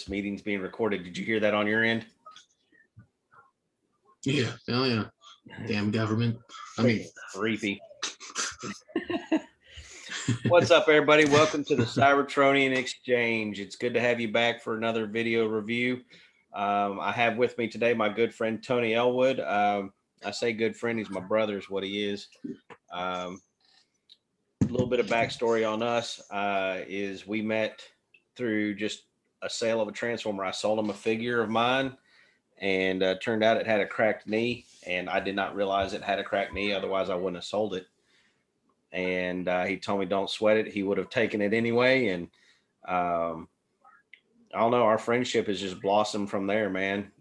this meeting's being recorded. Did you hear that on your end? Yeah. Oh, yeah. Damn government. I mean, creepy. What's up, everybody? Welcome to the Cybertronian Exchange. It's good to have you back for another video review. I have with me today my good friend Tony Elwood. I say good friend, he's my brother is what he is. A little bit of backstory on us is we met through just a sale of a Transformer. I sold him a figure of mine, and turned out it had a cracked knee, and I did not realize it had a cracked knee. Otherwise, I wouldn't have sold it. And he told me, don't sweat it. He would have taken it anyway. And I don't know, our friendship has just blossomed from there, man.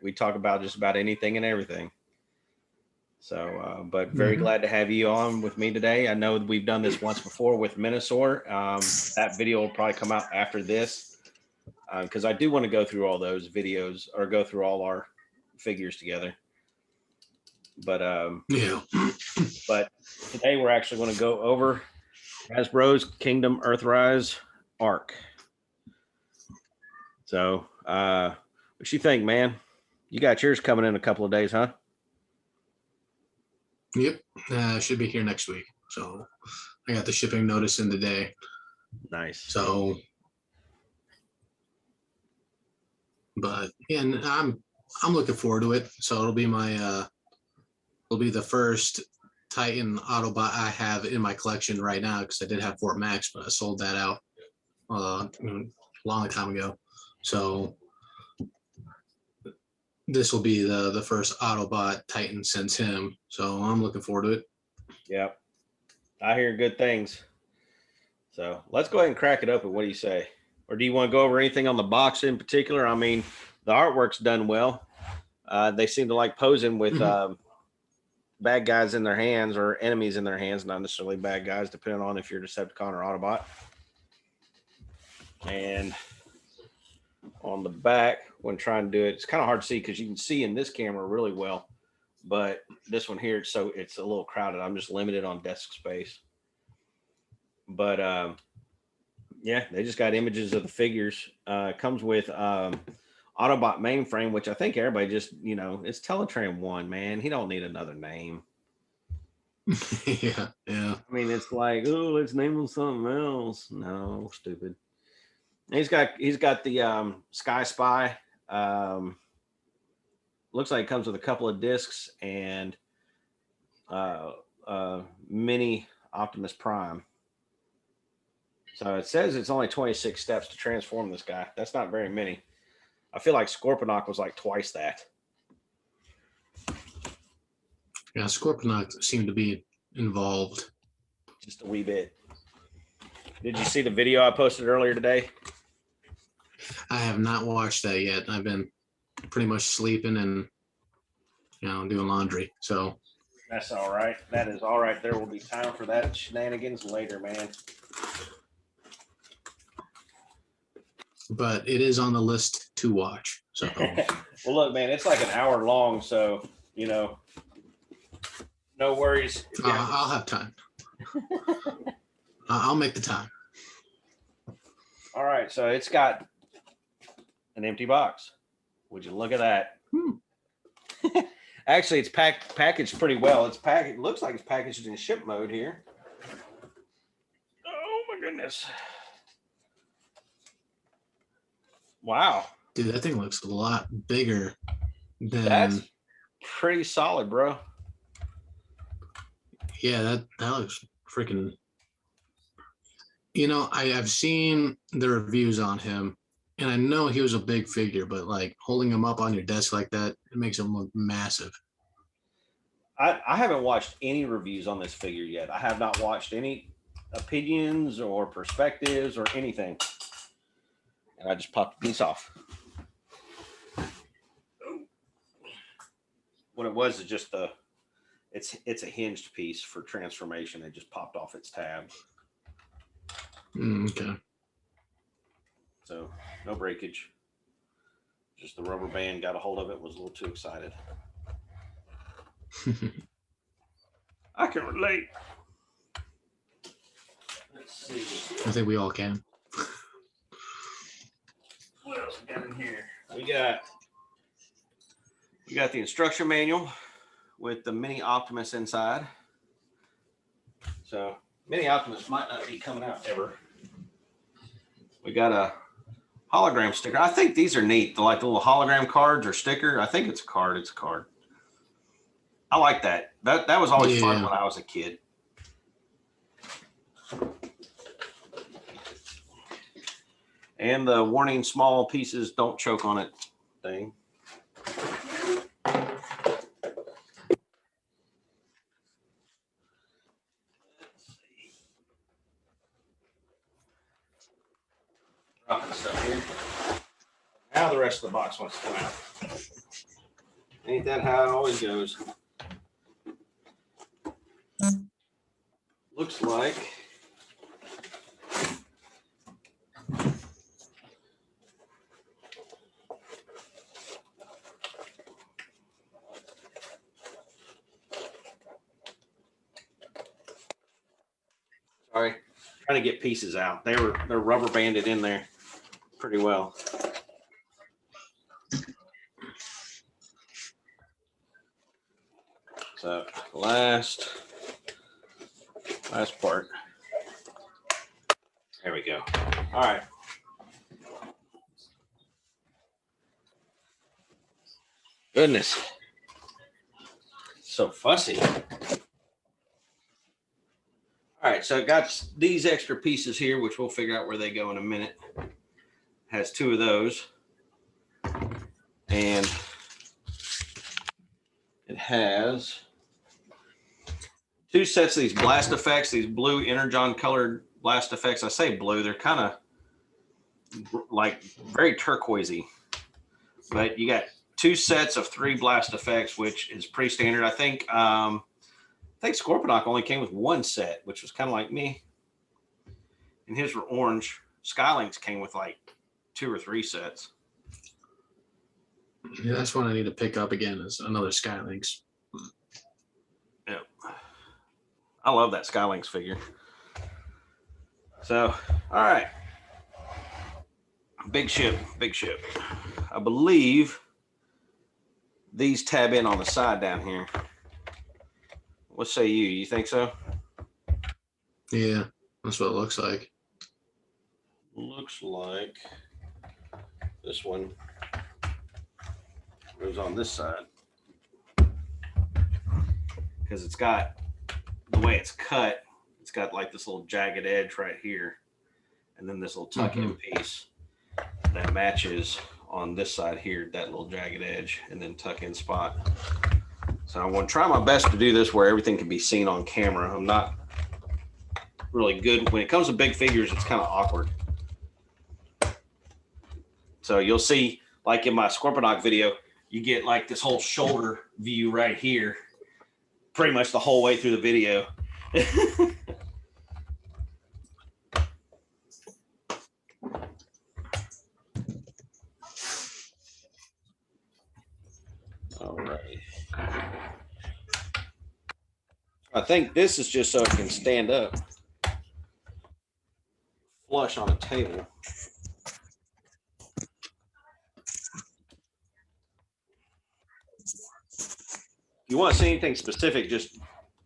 We talk about just about anything and everything. So, but very glad to have you on with me today. I know we've done this once before with Minosaur. That video will probably come out after this, because I do want to go through all those videos or go through all our figures together. But yeah. But today we're actually going to go over Hasbro's Kingdom Earthrise ARK. So, what you think, man? You got yours coming in a couple of days, huh? Yep. Should be here next week. So I got the shipping notice in today. Nice. So, but yeah, and I'm looking forward to it. So it'll be my it'll be the first Titan Autobot I have in my collection right now, because I did have Fort Max, but I sold that out a long time ago. So this will be the first Autobot Titan since him. So I'm looking forward to it. Yep. I hear good things. So let's go ahead and crack it open. What do you say? Or do you want to go over anything on the box in particular? I mean, the artwork's done well. They seem to like posing with bad guys in their hands or enemies in their hands, not necessarily bad guys, depending on if you're Decepticon or Autobot. And on the back, when trying to do it, it's kind of hard to see because you can see in this camera really well, but this one here, it's a little crowded. I'm just limited on desk space. But yeah, they just got images of the figures. It comes with Autobot mainframe, which I think everybody just, it's Teletran 1, man. He don't need another name. yeah. I mean, it's like, oh, let's name him something else. No, stupid. He's got the Sky Spy. Looks like it comes with a couple of discs and mini Optimus Prime. So it says it's only 26 steps to transform this guy. That's not very many. I feel like Scorponok was like twice that. Yeah, Scorponok seemed to be involved. Just a wee bit. Did you see the video I posted earlier today? I have not watched that yet. I've been pretty much sleeping and doing laundry. So that's all right. That is all right. There will be time for that shenanigans later, man. But it is on the list to watch. So well, look, man, it's like an hour long, so no worries. I'll have time. I'll make the time. All right, so it's got an empty box. Would you look at that? Actually, it's packaged pretty well. It looks like it's packaged in ship mode here. Oh my goodness. Wow. Dude, that thing looks a lot bigger than... That's pretty solid, bro. Yeah, that looks freaking... I've seen the reviews on him, and I know he was a big figure, but like holding him up on your desk like that, it makes him look massive. I haven't watched any reviews on this figure yet. I have not watched any opinions or perspectives or anything. And I just popped a piece off. What it was is just it's a hinged piece for transformation. It just popped off its tab. Okay. So no breakage. Just the rubber band got a hold of it, was a little too excited. I can relate. Let's see. I think we all can. What else we got in here? We got the instruction manual with the Mini Optimus inside. So Mini Optimus might not be coming out ever. We got a hologram sticker. I think these are neat. Like the little hologram cards or sticker. I think it's a card. It's a card. I like that. That was always fun when I was a kid. And the warning, small pieces don't choke on it thing. Dropping stuff here. Now the rest of the box wants to come out. Ain't that how it always goes? Looks like sorry, trying to get pieces out. They're rubber banded in there pretty well. So last part. There we go. All right. Goodness. So fussy. All right, so it got these extra pieces here, which we'll figure out where they go in a minute. Has two of those. And it has two sets of these blast effects, these blue energon colored blast effects. I say blue, they're kind of like very turquoisey. But you got two sets of 3 blast effects, which is pretty standard. I think Scorponok only came with 1 set, which was kind of like me. And his were orange. Skylinks came with like 2 or 3 sets. Yeah, that's one I need to pick up again, is another Skylinks. Yeah. I love that Skylinks figure. So, all right. Big ship. I believe these tab in on the side down here. What say you? You think so? Yeah, that's what it looks like. Looks like this one goes on this side. Because it's got, the way it's cut, it's got like this little jagged edge right here. And then this little tuck-in piece that matches on this side here, that little jagged edge, and then tuck-in spot. So I'm going to try my best to do this where everything can be seen on camera. I'm not really good. When it comes to big figures, it's kind of awkward. So you'll see, like in my Scorponok video, you get like this whole shoulder view right here, pretty much the whole way through the video. All right. I think this is just so it can stand up flush on a table. If you want to see anything specific, just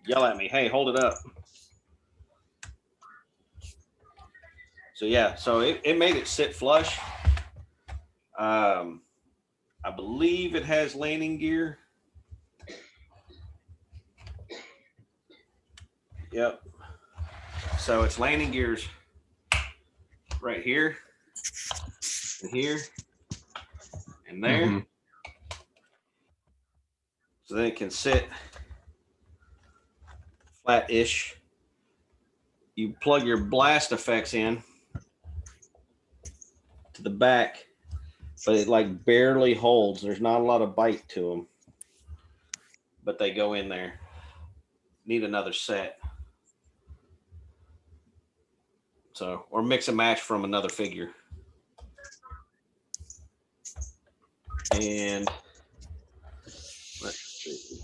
yell at me. Hey, hold it up. So yeah, so it made it sit flush. I believe it has landing gear. Yep. So it's landing gears right here, and here, and there. So then it can sit flat-ish. You plug your blast effects in to the back, but it like barely holds. There's not a lot of bite to them, but they go in there. Need another set. So, or mix and match from another figure. And let's see.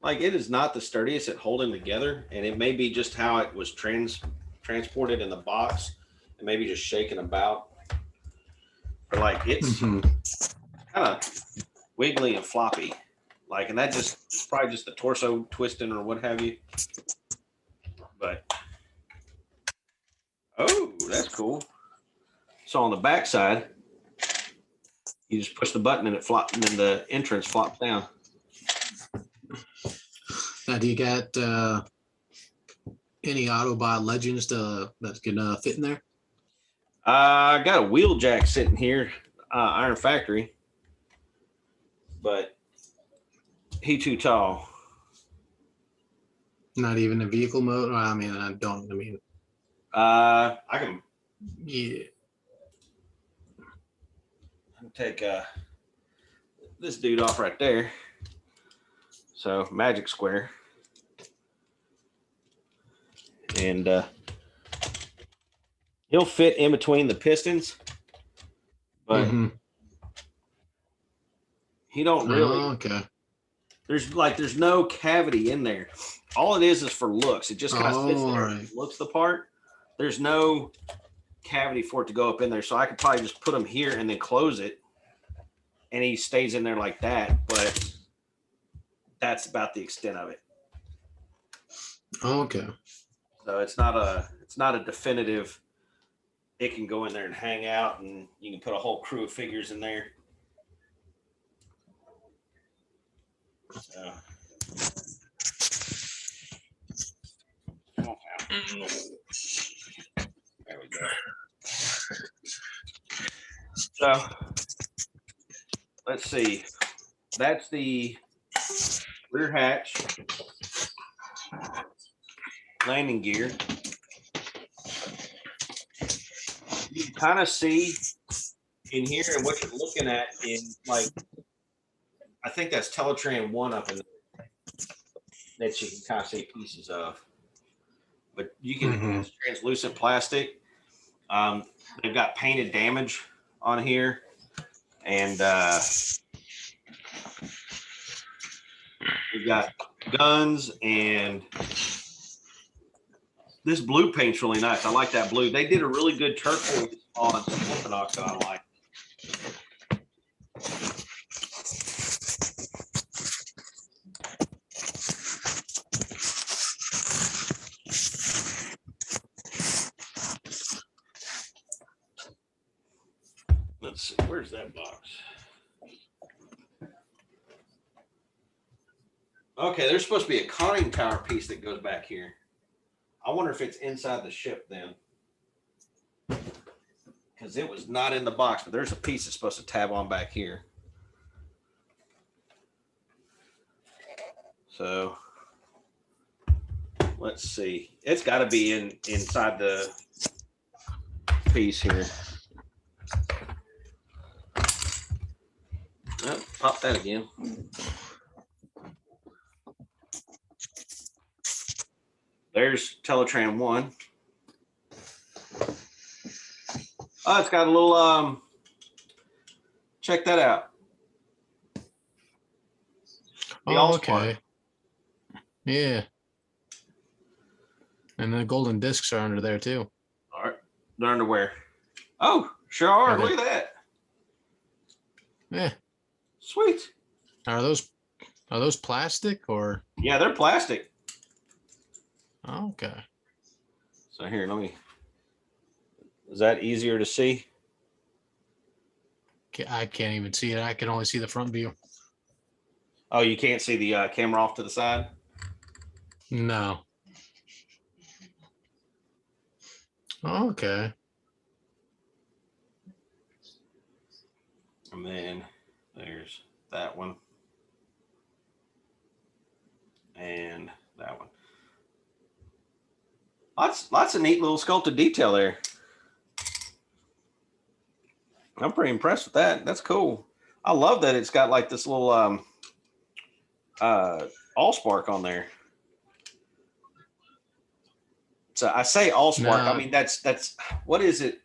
Like, it is not the sturdiest at holding together, and it may be just how it was transported in the box. and maybe just shaking about. But like it's kind of wiggly and floppy. Like, and that just it's probably just the torso twisting or what have you. But oh, that's cool. So on the back side, you just push the button and it flops, and then the entrance flops down. Now, do you got any Autobot Legends that can fit in there? I got a wheel jack sitting here, Iron Factory, but he too tall. Not even in vehicle mode. I mean, I can. Yeah. Take this dude off right there. So magic square, and he'll fit in between the pistons, but he don't really. Oh, okay. There's no cavity in there. All it is for looks. It just kind of sits there and looks the part. There's no cavity for it to go up in there. So I could probably just put him here and then close it, and he stays in there like that. But that's about the extent of it. Okay. So it's not a definitive. It can go in there and hang out, and you can put a whole crew of figures in there. So. There we go. So let's see. That's the rear hatch, landing gear. You can kind of see in here, and what you're looking at in like, I think that's Teletran 1 up in there that you can kind of see pieces of. But you can it's translucent plastic. They've got painted damage on here, and we've got guns, and this blue paint's really nice. I like that blue. They did a really good turquoise on some Orthodox that I like. Let's see, where's that box? Okay, there's supposed to be a conning tower piece that goes back here. I wonder if it's inside the ship then. Because it was not in the box, but there's a piece that's supposed to tab on back here. So let's see. It's got to be inside the piece here. Oh, pop that again. There's Teletran 1. Oh, it's got a little check that out. Oh, okay. Yeah. And the golden discs are under there too. All right. They're underwear. Oh, sure are. Look at that. Yeah. Sweet. Are those plastic or? Yeah, they're plastic. Okay. So here, is that easier to see? I can't even see it. I can only see the front view. Oh, you can't see the camera off to the side? No. Okay. And then there's that one. And that one. Lots of neat little sculpted detail there. I'm pretty impressed with that. That's cool. I love that it's got like this little Allspark on there. So I say Allspark. I mean that's what is it?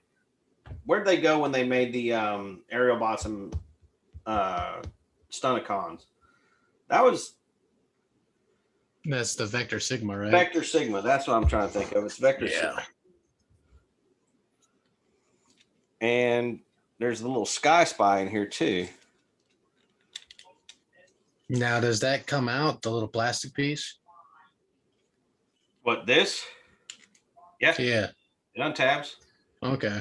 Where'd they go when they made the aerial bots and Stunticons? That's the Vector Sigma, right? Vector Sigma. That's what I'm trying to think of. It's Vector Sigma. And there's a little Sky Spy in here too. Now, does that come out, the little plastic piece? What, this? Yeah. Yeah. It untabs. Okay.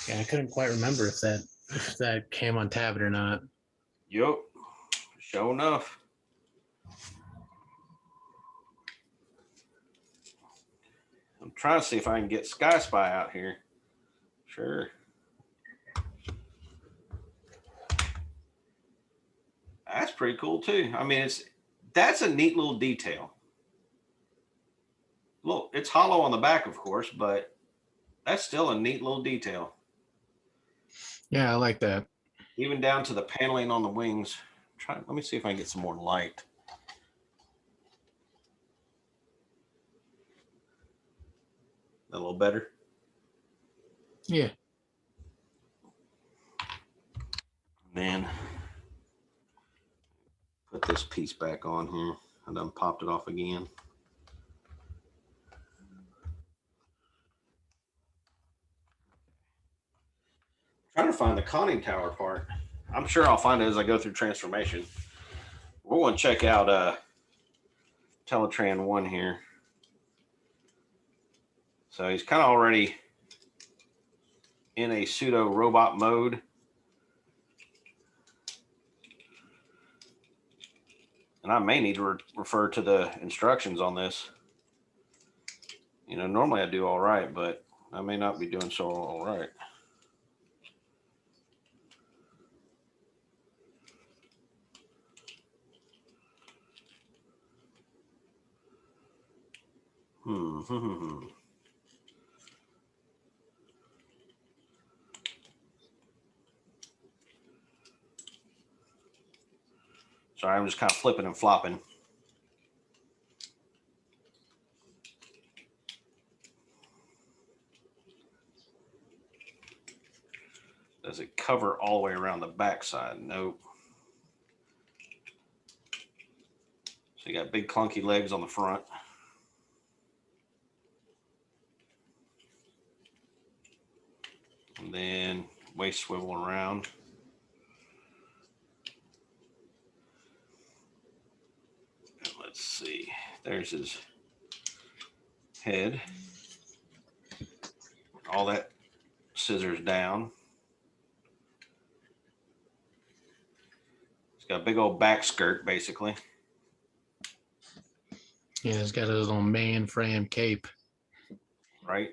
Yeah, I couldn't quite remember if that came untabbed or not. Yup. Sure enough. I'm trying to see if I can get Sky Spy out here. Sure. That's pretty cool too. I mean, that's a neat little detail. Look, it's hollow on the back, of course, but that's still a neat little detail. Yeah, I like that. Even down to the paneling on the wings. Let me see if I can get some more light. A little better. Yeah. Then put this piece back on here. I done popped it off again. Trying to find the conning tower part. I'm sure I'll find it as I go through transformation. We're going to check out Teletran 1 here. So he's kind of already in a pseudo robot mode. And I may need to refer to the instructions on this. You know, normally I do all right, but I may not be doing so all right. Sorry, I'm just kind of flipping and flopping. Does it cover all the way around the backside? Nope. So you got big clunky legs on the front. And then waist swivel around. And let's see. There's his head. All that scissors down. It's got a big old back skirt, basically. Yeah, it's got a little mainframe cape. Right.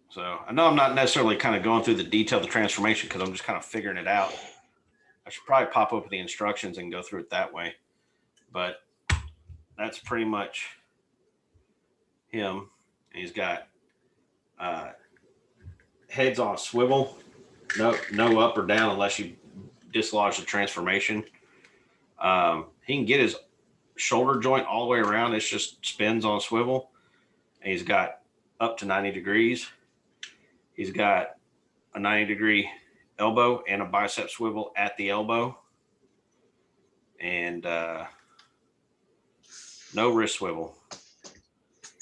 So I know I'm not necessarily kind of going through the detail of the transformation because I'm just kind of figuring it out. I should probably pop open the instructions and go through it that way. But that's pretty much him. He's got heads on a swivel. No up or down unless you dislodge the transformation. He can get his shoulder joint all the way around. It just spins on a swivel. And he's got up to 90 degrees. He's got a 90-degree elbow and a bicep swivel at the elbow. And no wrist swivel.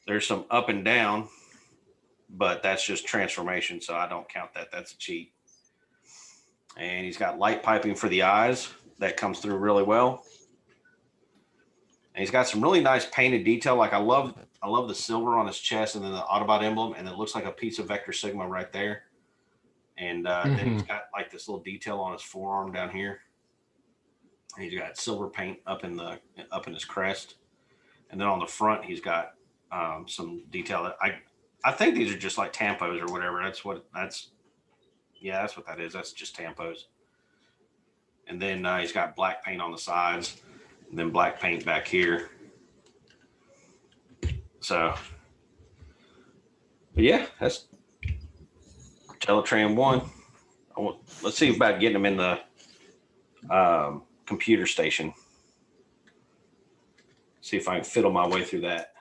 There's some up and down, but that's just transformation, so I don't count that. That's a cheat. And he's got light piping for the eyes. That comes through really well. And he's got some really nice painted detail. Like I love the silver on his chest and then the Autobot emblem, and it looks like a piece of Vector Sigma right there. And then he's got like this little detail on his forearm down here. And he's got silver paint up in his crest. And then on the front, he's got some detail that I think these are just like tampos or whatever. That's what that is. That's just tampos. And then he's got black paint on the sides, and then black paint back here. So, but yeah, that's Teletran 1. Let's see about getting him in the computer station. See if I can fiddle my way through that.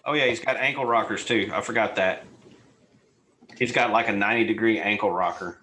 Oh yeah, he's got ankle rockers too. I forgot that. He's got like a 90-degree ankle rocker.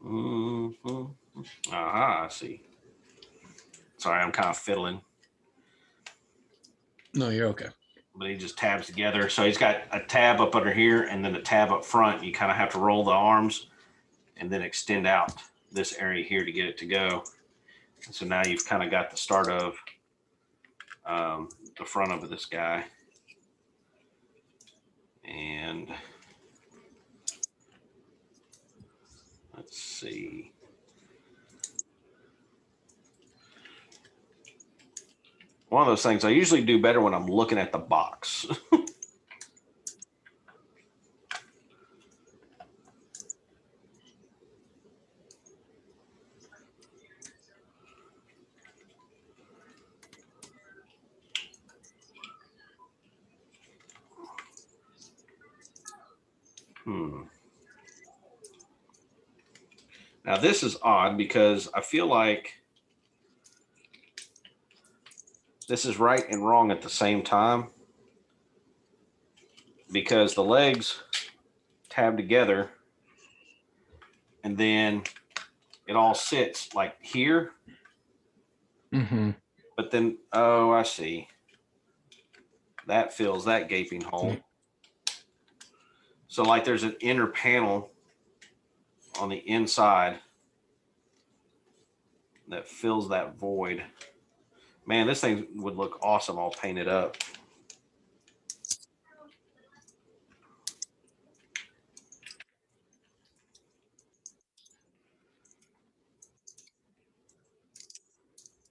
Mm-hmm. Aha, I see. Sorry, I'm kind of fiddling. No, you're okay. But he just tabs together. So he's got a tab up under here and then a tab up front. You kind of have to roll the arms and then extend out this area here to get it to go. And so now you've kind of got the start of the front of this guy. And let's see. One of those things I usually do better when I'm looking at the box. Now this is odd because I feel like this is right and wrong at the same time, because the legs tab together and then it all sits like here. Mm-hmm. But then, oh, I see. That fills that gaping hole. So like there's an inner panel on the inside that fills that void. Man, this thing would look awesome all painted up.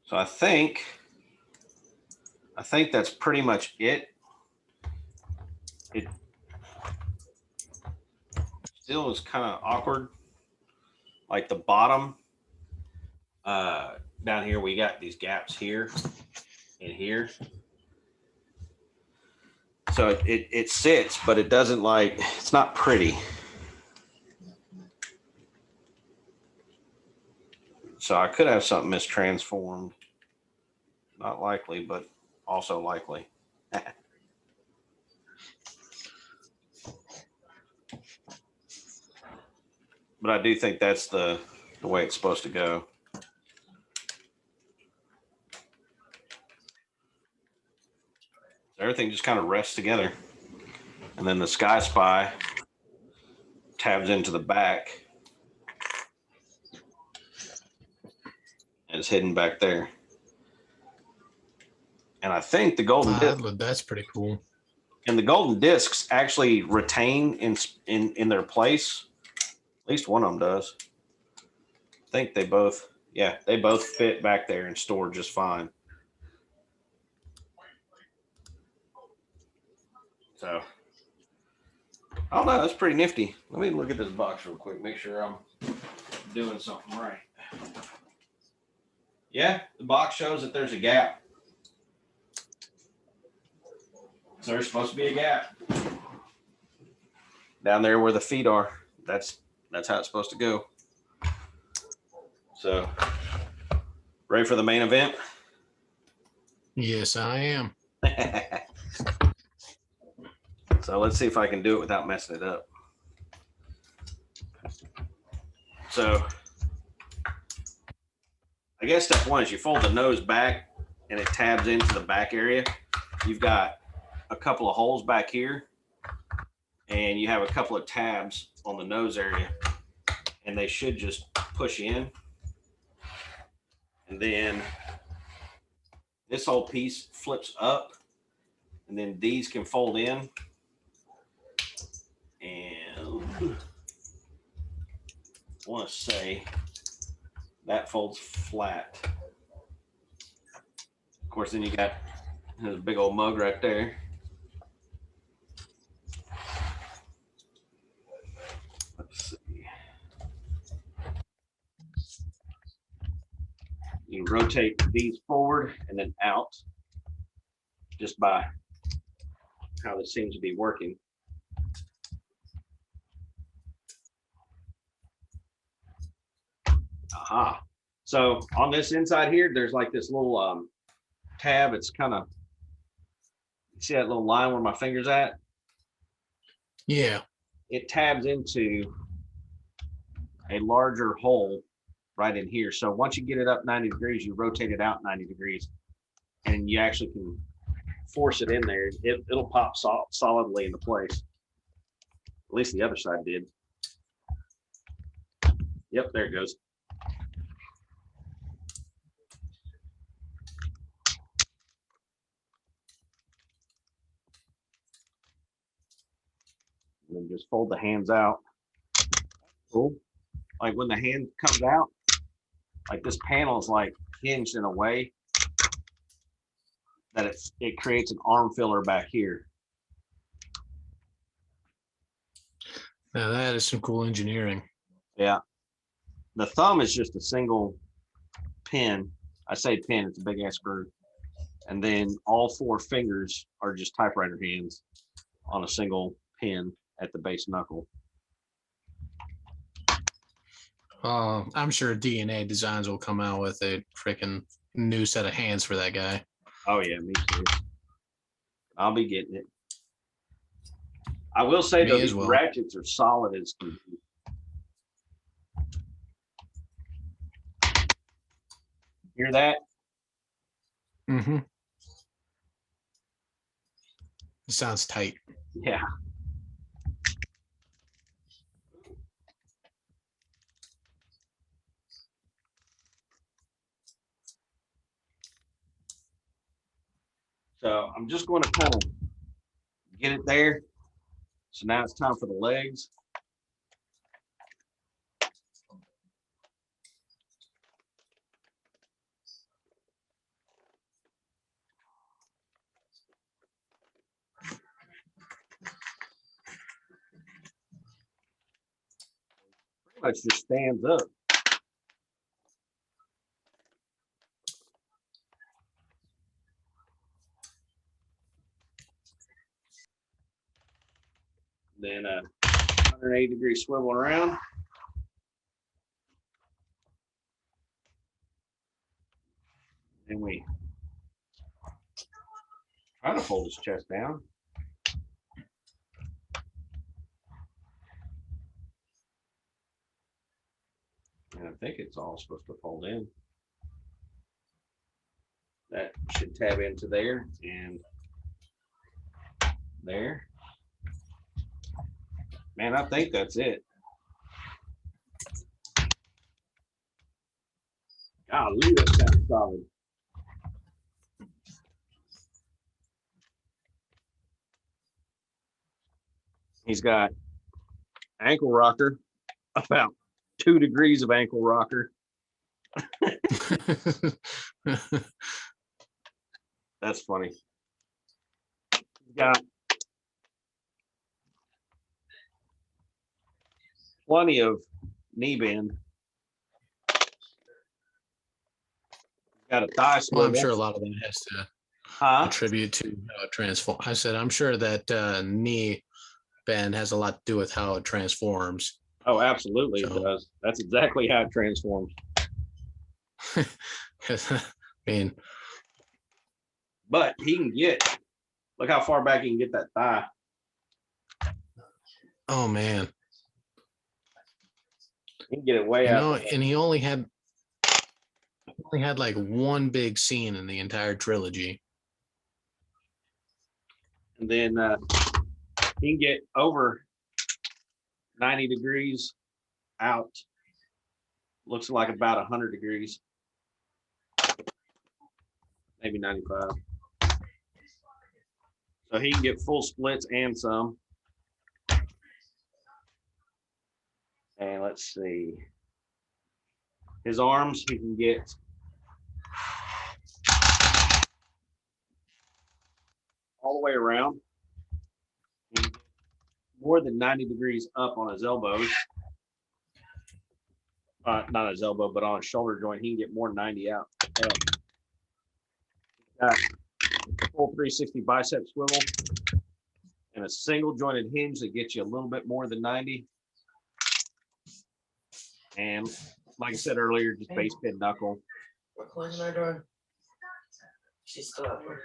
So I think that's pretty much it. It still is kind of awkward. Like the bottom, down here, we got these gaps here and here. So it sits, but it doesn't like, it's not pretty. So I could have something mistransformed. Not likely, but also likely. But I do think that's the way it's supposed to go. Everything just kind of rests together. And then the Sky Spy tabs into the back and is hidden back there. And I think the golden disc, that's pretty cool. And the golden discs actually retain in their place. At least one of them does. I think they both, yeah, they both fit back there and store just fine. So, I don't know. That's pretty nifty. Let me look at this box real quick. Make sure I'm doing something right. Yeah, the box shows that there's a gap. So there's supposed to be a gap down there where the feet are. That's how it's supposed to go. So, ready for the main event? Yes, I am. So let's see if I can do it without messing it up. So I guess step one is you fold the nose back and it tabs into the back area. You've got a couple of holes back here and you have a couple of tabs on the nose area, and they should just push in. And then This whole piece flips up, and then these can fold in. And I want to say that folds flat. Of course, then you got this big old mug right there. Let's see. You rotate these forward and then out just by how this seems to be working. Aha. So on this inside here, there's like this little tab. It's kind of, see that little line where my finger's at? Yeah. It tabs into a larger hole right in here. So once you get it up 90 degrees, you rotate it out 90 degrees, and you actually can force it in there. It'll pop solidly into place. At least the other side did. Yep, there it goes. And then just fold the hands out. Cool. Like when the hand comes out, like this panel is like hinged in a way that it creates an arm filler back here. Now that is some cool engineering. Yeah. The thumb is just a single pin. I say pin, it's a big ass screw. And then all 4 fingers are just typewriter hands on a single pin at the base knuckle. I'm sure DNA Designs will come out with a freaking new set of hands for that guy. Oh yeah, me too. I'll be getting it. I will say Me though, as these well. ratchets are solid as can be. Hear that? Mm-hmm. It sounds tight. Yeah. So I'm just going to kind of get it there. So now it's time for the legs. Pretty much just stands up. Then a 180-degree swivel around. And we try to fold his chest down. And I think it's all supposed to fold in. That should tab into there and there. Man, I think that's it. Golly, that's kind of solid. He's got ankle rocker, about 2 degrees of ankle rocker. That's funny. He's got plenty of knee bend. Got a thigh swivel. Well, I'm sure a lot of that has to attribute to how it transforms. I said, I'm sure that knee bend has a lot to do with how it transforms. Oh, absolutely, it does. That's exactly how it transforms. I mean, but he can get, look how far back he can get that thigh. Oh man, he can get it way out. And he only had like one big scene in the entire trilogy. And then he can get over 90 degrees out. Looks like about 100 degrees. maybe 95. So he can get full splits and some. And let's see. His arms, he can get all the way around. He can get more than 90 degrees up on his elbows. Not his elbow, but on his shoulder joint, he can get more than 90 out. Got full 360 bicep swivel and a single jointed hinge that gets you a little bit more than 90. And like I said earlier, just base pin knuckle. We're closing our door. She's still at work.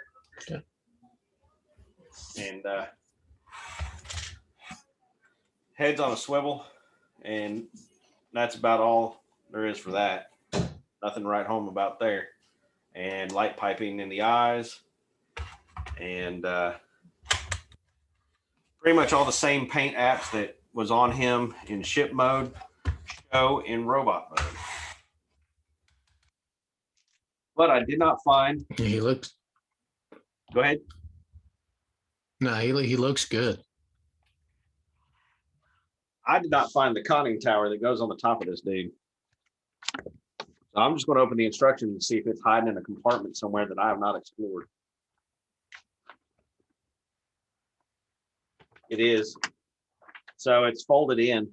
Okay. And head's on a swivel, and that's about all there is for that. Nothing to write home about there. And light piping in the eyes, and pretty much all the same paint apps that was on him in ship mode show in robot mode. But I did not find. He looks. Go ahead. No, he looks good. I did not find the conning tower that goes on the top of this dude. So I'm just going to open the instructions and see if it's hiding in a compartment somewhere that I have not explored. It is. So it's folded in.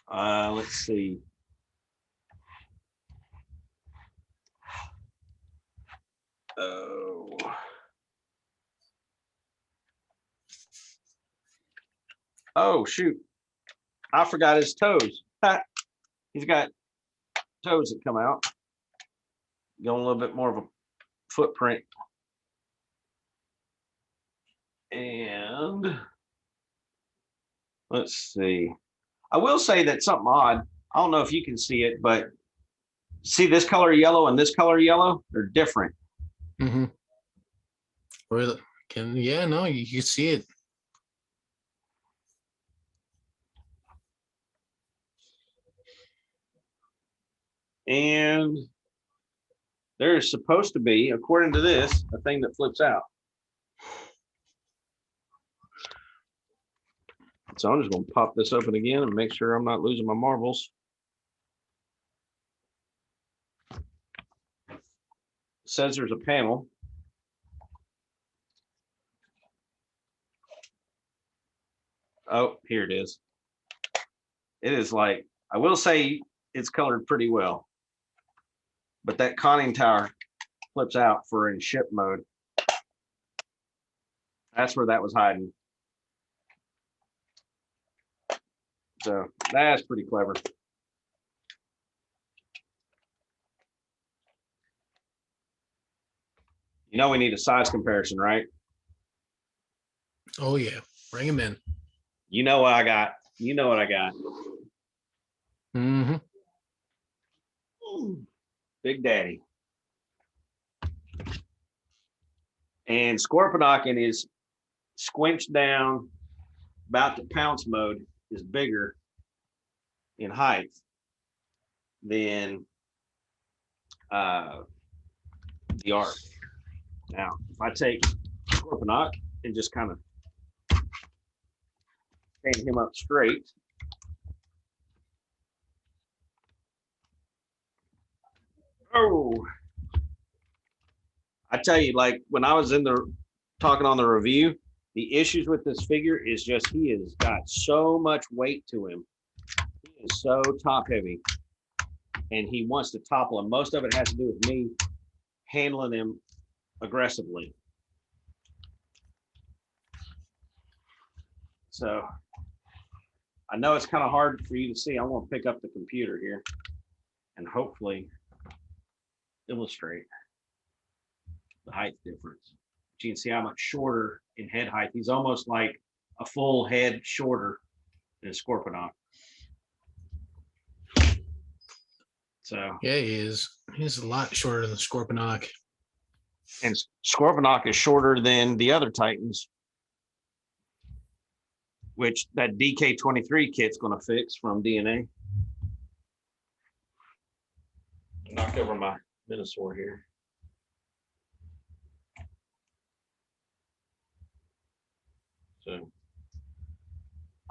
Let's see. Oh. Oh, shoot. I forgot his toes. He's got toes that come out. Going a little bit more of a footprint. And let's see. I will say that something odd. I don't know if you can see it, but see this color yellow and this color yellow? They're different. Mm-hmm. Really? Yeah, no, you can see it. And there's supposed to be, according to this, a thing that flips out. So I'm just going to pop this open again and make sure I'm not losing my marbles. It says there's a panel. Oh, here it is. It is like, I will say it's colored pretty well. But that conning tower flips out for in ship mode. That's where that was hiding. So that's pretty clever. You know we need a size comparison, right? Oh yeah, bring him in. You know what I got. You know what I got. Mm-hmm. Big Daddy. And Scorponok is squinched down, about to pounce mode, is bigger in height than the ARK. Now, if I take Scorponok and just kind of stand him up straight, oh, I tell you, like when I was talking on the review, the issues with this figure is just he has got so much weight to him. He is so top heavy, and he wants to topple him. Most of it has to do with me handling him aggressively. So I know it's kind of hard for you to see. I'm going to pick up the computer here and hopefully illustrate the height difference. You can see how much shorter in head height. He's almost like a full head shorter than Scorponok. So yeah, he is. He's a lot shorter than the Scorponok. And Scorponok is shorter than the other Titans, which that DK23 kit's going to fix from DNA. Knocked over my Minosaur here. So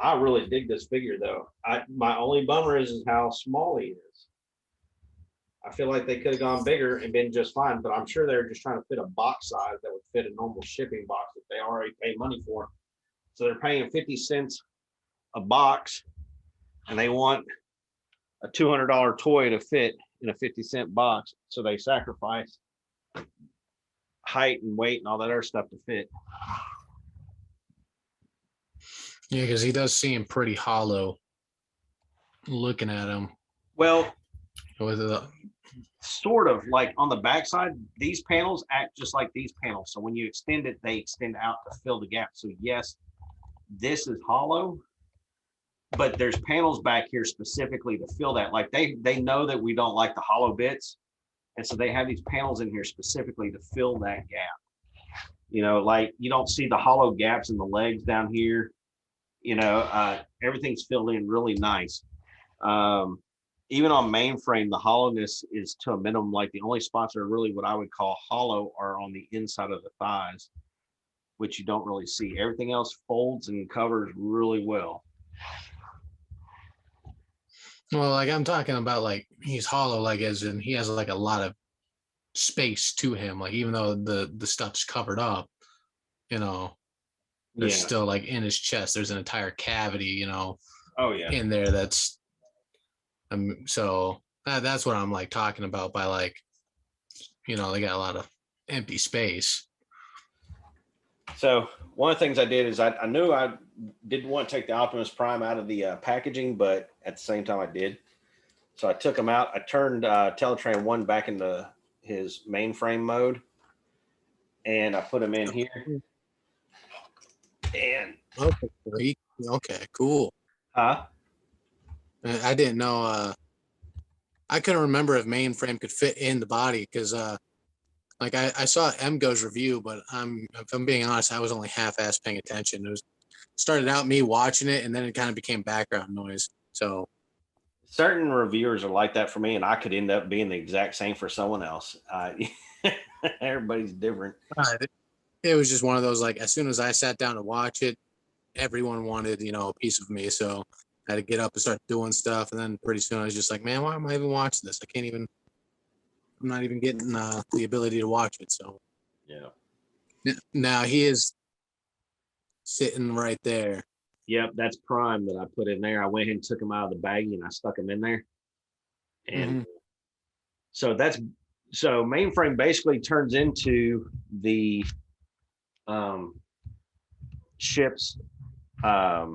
I really dig this figure though. My only bummer is how small he is. I feel like they could have gone bigger and been just fine, but I'm sure they're just trying to fit a box size that would fit a normal shipping box that they already pay money for. So they're paying 50 cents a box, and they want a $200 toy to fit in a 50-cent box. So they sacrifice height and weight and all that other stuff to fit. Yeah, because he does seem pretty hollow looking at him. Well, With the, sort of like on the backside, these panels act just like these panels. So when you extend it, they extend out to fill the gap. So yes, this is hollow, but there's panels back here specifically to fill that. Like they know that we don't like the hollow bits. And so they have these panels in here specifically to fill that gap. You know, like you don't see the hollow gaps in the legs down here. You know, everything's filled in really nice. Even on mainframe, the hollowness is to a minimum. Like the only spots that are really what I would call hollow are on the inside of the thighs, which you don't really see. Everything else folds and covers really well. well, like I'm talking about, like he's hollow, like as in he has like a lot of space to him. Like even though the stuff's covered up, you know, there's still like in his chest, there's an entire cavity, you know, Oh yeah. in there. That's so that's what I'm like talking about by like, you know, they got a lot of empty space. So one of the things I did is I knew I didn't want to take the Optimus Prime out of the packaging, but at the same time I did. So I took him out. I turned Teletrain 1 back into his mainframe mode, and I put him in here. And okay, cool. I didn't know. I couldn't remember if mainframe could fit in the body because, like, I saw MGo's review, but if I'm being honest, I was only half-ass paying attention. It was started out me watching it, and then it kind of became background noise. So certain reviewers are like that for me, and I could end up being the exact same for someone else. Everybody's different. It was just one of those, like, as soon as I sat down to watch it, everyone wanted, you know, a piece of me. So I had to get up and start doing stuff. And then pretty soon I was just like, man, why am I even watching this? I'm not even getting the ability to watch it. So yeah. Now he is sitting right there. Yep, that's Prime that I put in there. I went ahead and took him out of the baggie and I stuck him in there. And so mainframe basically turns into the ship's I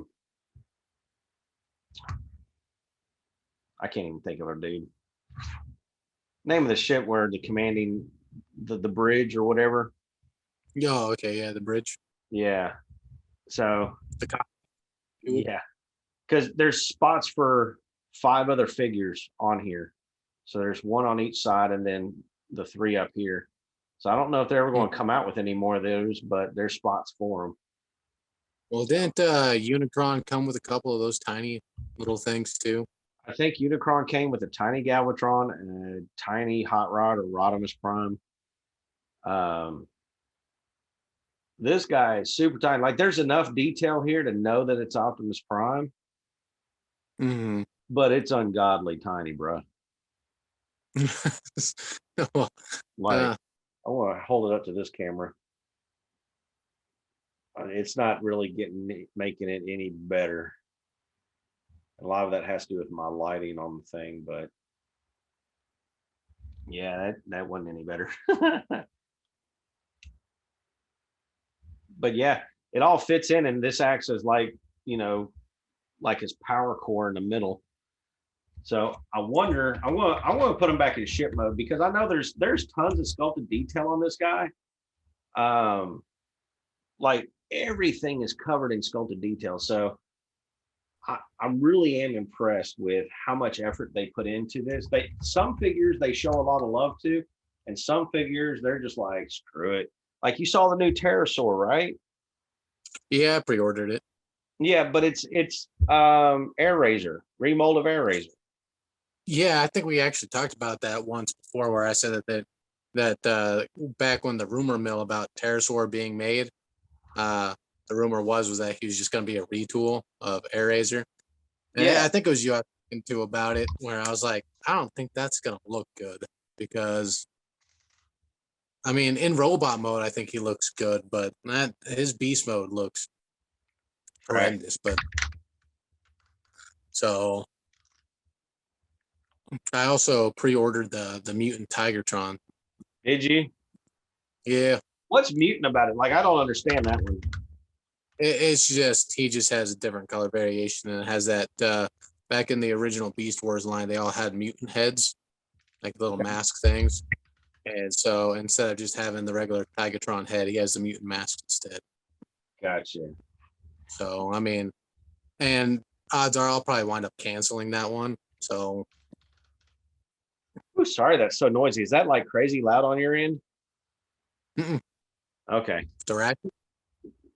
can't even think of her, dude. Name of the ship where the commanding the bridge or whatever. Oh, okay, yeah, the bridge. Yeah. So the cop. Yeah, because there's spots for 5 other figures on here. So there's 1 on each side and then the 3 up here. So I don't know if they're ever going to come out with any more of those, but there's spots for them. Well, didn't Unicron come with a couple of those tiny little things too? I think Unicron came with a tiny Galvatron and a tiny Hot Rod or Rodimus Prime. This guy is super tiny. Like there's enough detail here to know that it's Optimus Prime. But it's ungodly tiny, bro. Like I want to hold it up to this camera. It's not really making it any better. A lot of that has to do with my lighting on the thing, but yeah, that wasn't any better. But yeah, it all fits in, and this acts as like, you know, like his power core in the middle. So I wonder, I want to put him back in ship mode because I know there's tons of sculpted detail on this guy. Like everything is covered in sculpted detail. So I really am impressed with how much effort they put into this. Some figures they show a lot of love to, and some figures they're just like, screw it. Like you saw the new Pterosaur, right? Yeah, I pre-ordered it. Yeah, but it's Air Razor, remold of Air Razor. Yeah, I think we actually talked about that once before, where I said that back when the rumor mill about Pterosaur being made, I the rumor was that he was just going to be a retool of AirRaiser. And Yeah. I think it was you I was talking to about it, where I was like, I don't think that's going to look good because, I mean, in robot mode, I think he looks good, but his beast mode looks horrendous. But so I also pre-ordered the mutant Tigertron. Did you? Yeah, What's mutant about it? Like, I don't understand that one. it's just he just has a different color variation and it has that. Back in the original Beast Wars line, they all had mutant heads, like little mask things. And so instead of just having the regular Tigatron head, he has the mutant mask instead. Gotcha. So I mean, and odds are I'll probably wind up canceling that one. So Oh, sorry, that's so noisy. Is that like crazy loud on your end? Mm-mm. Okay. the ratchet,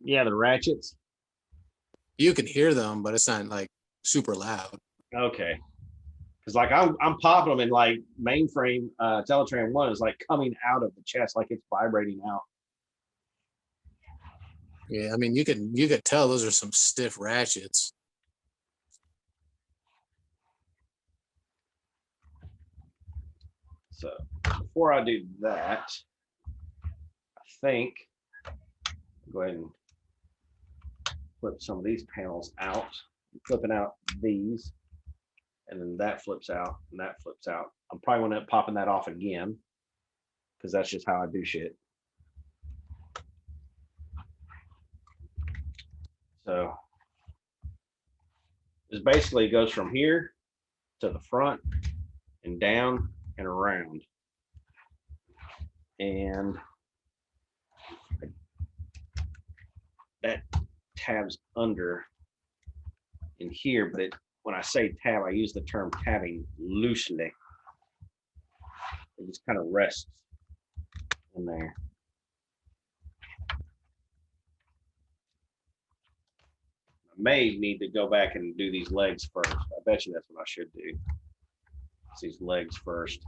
Yeah, the ratchets. you can hear them, but it's not like super loud. Okay. Because like I'm popping them, and like mainframe Teletran 1 is like coming out of the chest, like it's vibrating out. Yeah, I mean you could tell those are some stiff ratchets. So before I do that, I think go ahead and flip some of these panels out. I'm flipping out these, and then that flips out, and that flips out. I'm probably going to end up popping that off again because that's just how I do shit. So this basically goes from here to the front and down and around. And that tabs under in here, but when I say tab, I use the term tabbing loosely. It just kind of rests in there. I may need to go back and do these legs first. I bet you that's what I should do. It's these legs first.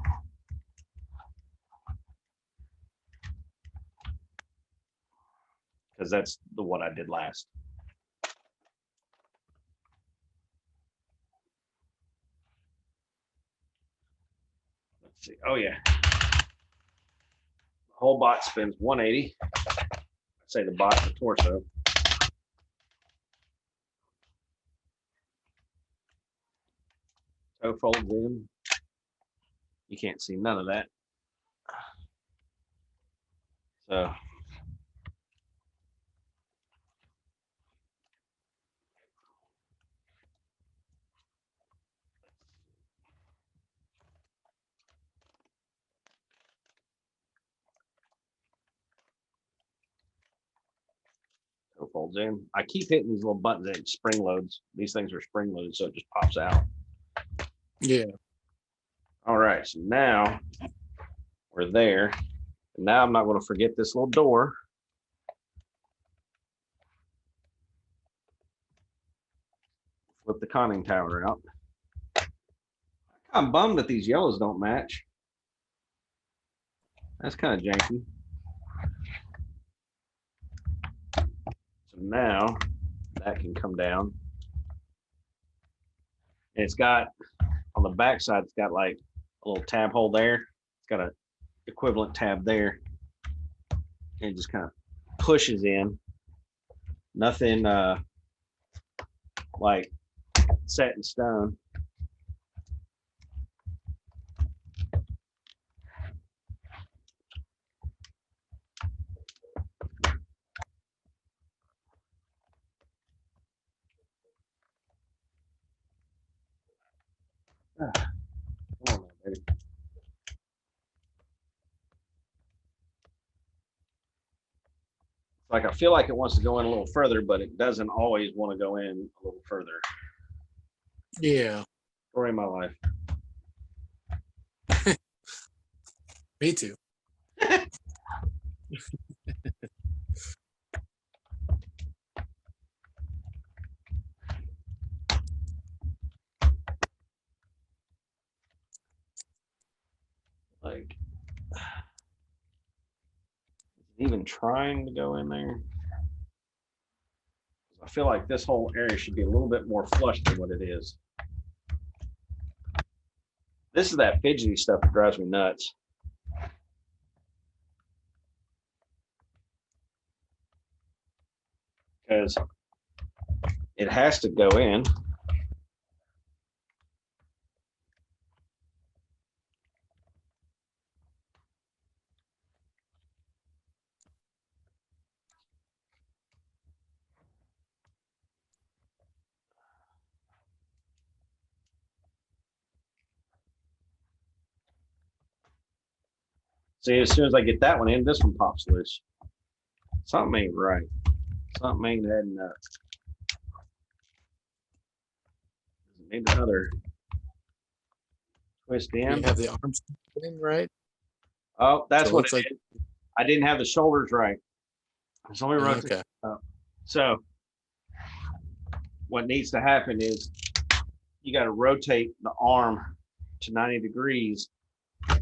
Because that's the one I did last. Let's see. Oh yeah. The whole bot spins 180. I'd say the bot, the torso. Toe folds in. You can't see none of that. So toe folds in. I keep hitting these little buttons that spring loads. These things are spring loaded, so it just pops out. Yeah. All right, so now we're there. And now I'm not going to forget this little door. Flip the conning tower out. I'm bummed that these yellows don't match. That's kind of janky. So now that can come down. And it's got on the back side, it's got like a little tab hole there. It's got an equivalent tab there. And it just kind of pushes in. Nothing like set in stone. Come on, baby. Like I feel like it wants to go in a little further, but it doesn't always want to go in a little further. Yeah. Story of my life. Me too. Like, even trying to go in there. feel like this whole area should be a little bit more flush than what it is. This is that fidgety stuff that drives me nuts. Because it has to go in. See, as soon as I get that one in, this one pops loose. Something ain't right. Something ain't adding up. Need another twist in. You have the arms in, right? Oh, that's So it what looks it like- is. I didn't have the shoulders right. So let me rotate. Okay. So what needs to happen is you got to rotate the arm to 90 degrees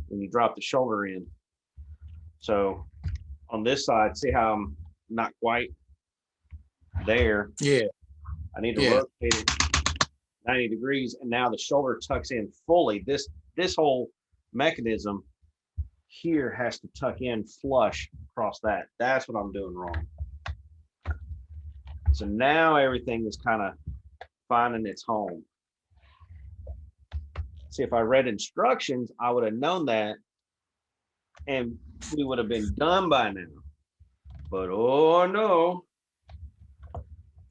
when you drop the shoulder in. So on this side, see how I'm not quite there? Yeah. I need to rotate it 90 degrees, and now the shoulder tucks in fully. This whole mechanism here has to tuck in flush across that. That's what I'm doing wrong. So now everything is kind of finding its home. See, if I read instructions, I would have known that, and we would have been done by now. But oh no.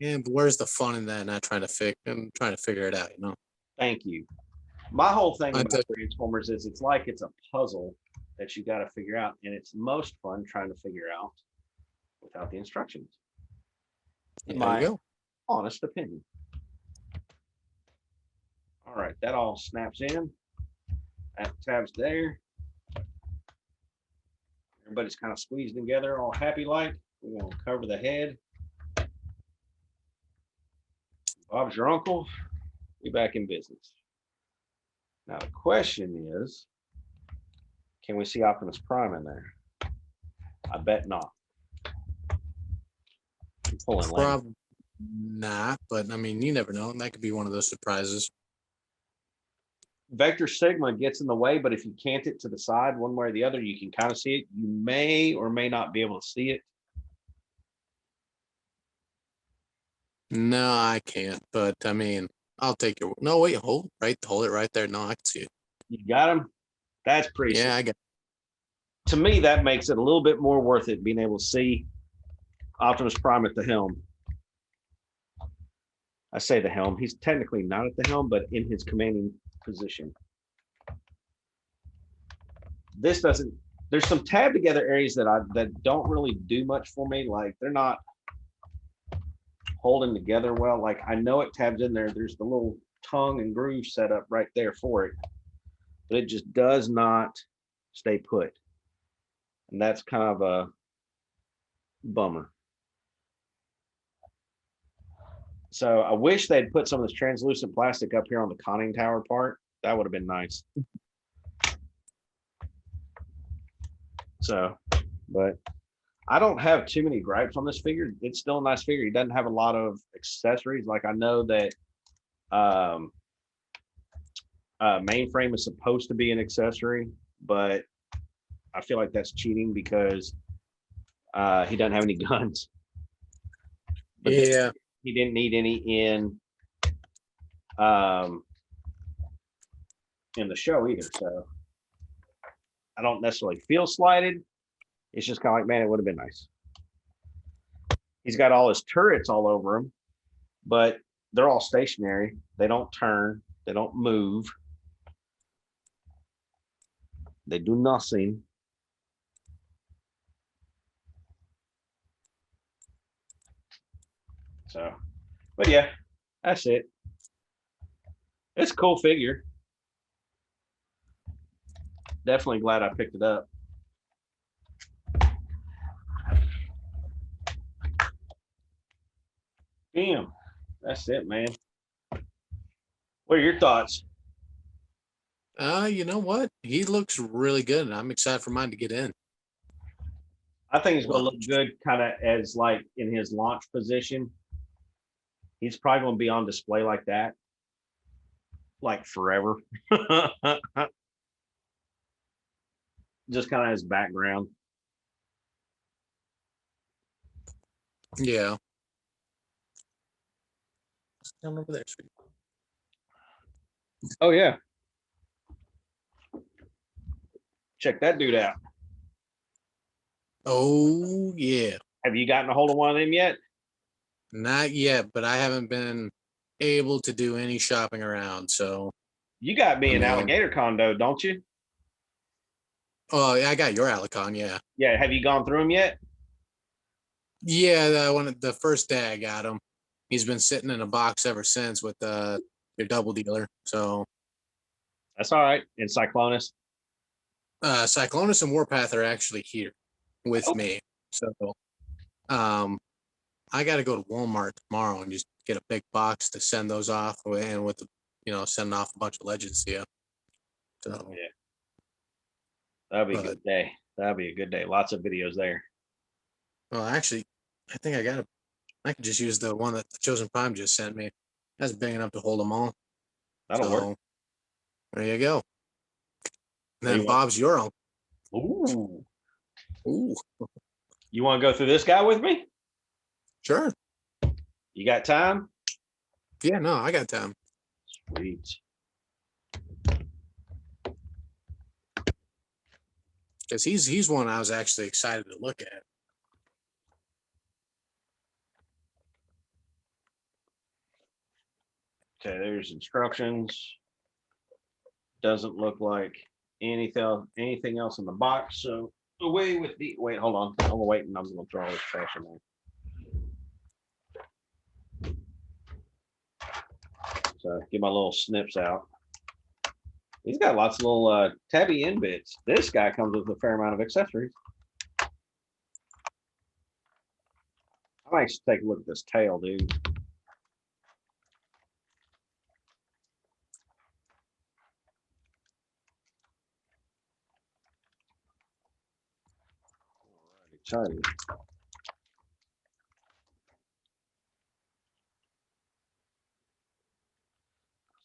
Yeah, but where's the fun in that? Not trying to figure it out, you know. Thank you. My whole thing I about took- Transformers is it's like it's a puzzle that you got to figure out, and it's most fun trying to figure out without the instructions. In There my you go. honest opinion. All right, that all snaps in. That tab's there. Everybody's kind of squeezed together, all happy like. We're gonna cover the head. Bob's your uncle. We back in business. Now the question is, can we see Optimus Prime in there? I bet not. I'm pulling lane. Probably not, but I mean, you never know. That could be one of those surprises. Vector Sigma gets in the way, but if you cant it to the side one way or the other, you can kind of see it. You may or may not be able to see it. No, I can't. But I mean, I'll take your. No, wait, hold it right there. No, I can see it. You got him. That's pretty. Yeah, I got. To me, that makes it a little bit more worth it being able to see Optimus Prime at the helm. I say the helm. He's technically not at the helm, but in his commanding position. This doesn't. There's some tab together areas that don't really do much for me. Like they're not holding together well. Like I know it tabs in there. There's the little tongue and groove set up right there for it, but it just does not stay put. And that's kind of a bummer. So I wish they'd put some of this translucent plastic up here on the conning tower part. That would have been nice. So, but I don't have too many gripes on this figure. It's still a nice figure. He doesn't have a lot of accessories. Like I know that mainframe is supposed to be an accessory, but I feel like that's cheating because he doesn't have any guns. But Yeah. he didn't need any in the show either. So I don't necessarily feel slighted. It's just kind of like, man, it would have been nice. He's got all his turrets all over him, but they're all stationary. They don't turn. They don't move. They do nothing. So, but yeah, that's it. It's a cool figure. Definitely glad I picked it up. Damn, that's it, man. What are your thoughts? You know what? He looks really good, and I'm excited for mine to get in. I think he's going to look good kind of as like in his launch position. He's probably going to be on display like that, like forever. Just kind of his background. Yeah. Down over there, sweet. Oh yeah. Check that dude out. Oh yeah. Have you gotten a hold of one of them yet? Not yet, but I haven't been able to do any shopping around. So You got me I an mean, alligator condo, don't you? oh yeah, I got your Alicon, yeah. Yeah. Have you gone through them yet? Yeah, the first day I got him. He's been sitting in a box ever since with your double dealer. So That's all right. And Cyclonus. Cyclonus and Warpath are actually here with Oh. me. So I got to go to Walmart tomorrow and just get a big box to send those off, and with the, sending off a bunch of legends to you. So Yeah. That'll be a good day. That'll be a good day. Lots of videos there. Well, actually, I think I could just use the one that the Chosen Prime just sent me. That's big enough to hold them all. That'll work. There you go. And then you Bob's your uncle. Ooh. Ooh, You want to go through this guy with me? sure. You got time? Yeah, no, I got time. Sweet. Because he's one I was actually excited to look at. Okay, there's instructions. Doesn't look like anything else in the box. So away with the wait, hold on. I'm gonna wait and I'm gonna throw all this trash in there. So get my little snips out. He's got lots of little tabby in bits. This guy comes with a fair amount of accessories. I might take a look at this tail, dude. Alrighty,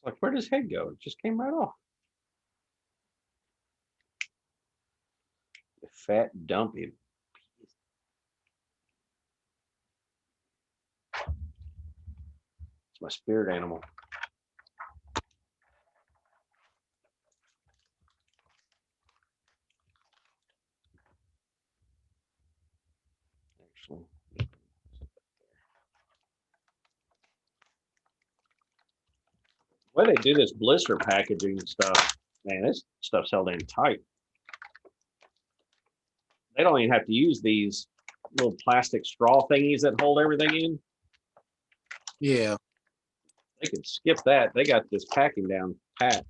like, where does head go? It just came right off. You fat dumpy. It's my spirit animal. Actually. Why they do this blister packaging and stuff, man, this stuff's held in tight. They don't even have to use these little plastic straw thingies that hold everything in. Yeah. They could skip that. They got this packing down pat.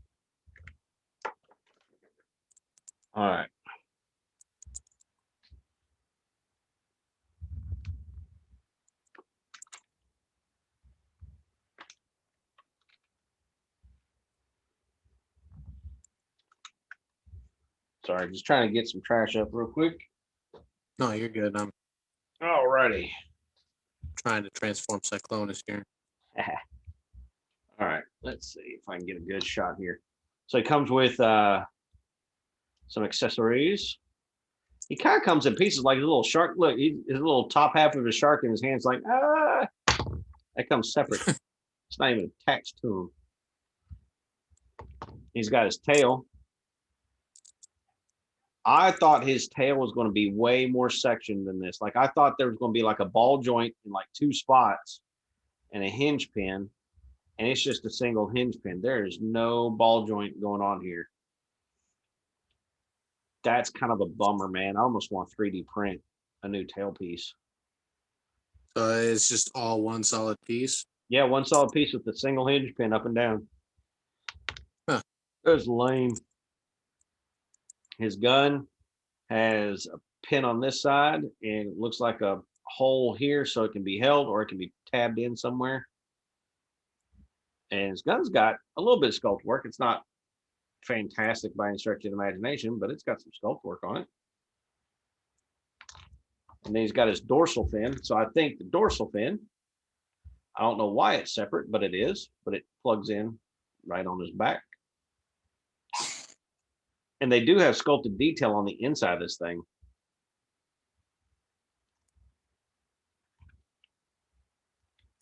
All right. Sorry, just trying to get some trash up real quick. No, you're good. I'm All righty. trying to transform Cyclonus here. All right, let's see if I can get a good shot here. So it comes with some accessories. He kind of comes in pieces like a little shark. Look, his little top half of his shark in his hands, like, that comes separate. It's not even attached to him. He's got his tail. I thought his tail was going to be way more sectioned than this. Like, I thought there was going to be like a ball joint in like 2 spots and a hinge pin. And it's just a single hinge pin. There is no ball joint going on here. That's kind of a bummer, man. I almost want 3D print a new tailpiece. So it's just all one solid piece. Yeah, one solid piece with the single hinge pin up and down. Huh. That's lame. His gun has a pin on this side, and it looks like a hole here, so it can be held or it can be tabbed in somewhere. And his gun's got a little bit of sculpt work. It's not fantastic by any stretch of the imagination, but it's got some sculpt work on it. And then he's got his dorsal fin. So I think the dorsal fin I don't know why it's separate, but it is. But it plugs in right on his back. And they do have sculpted detail on the inside of this thing.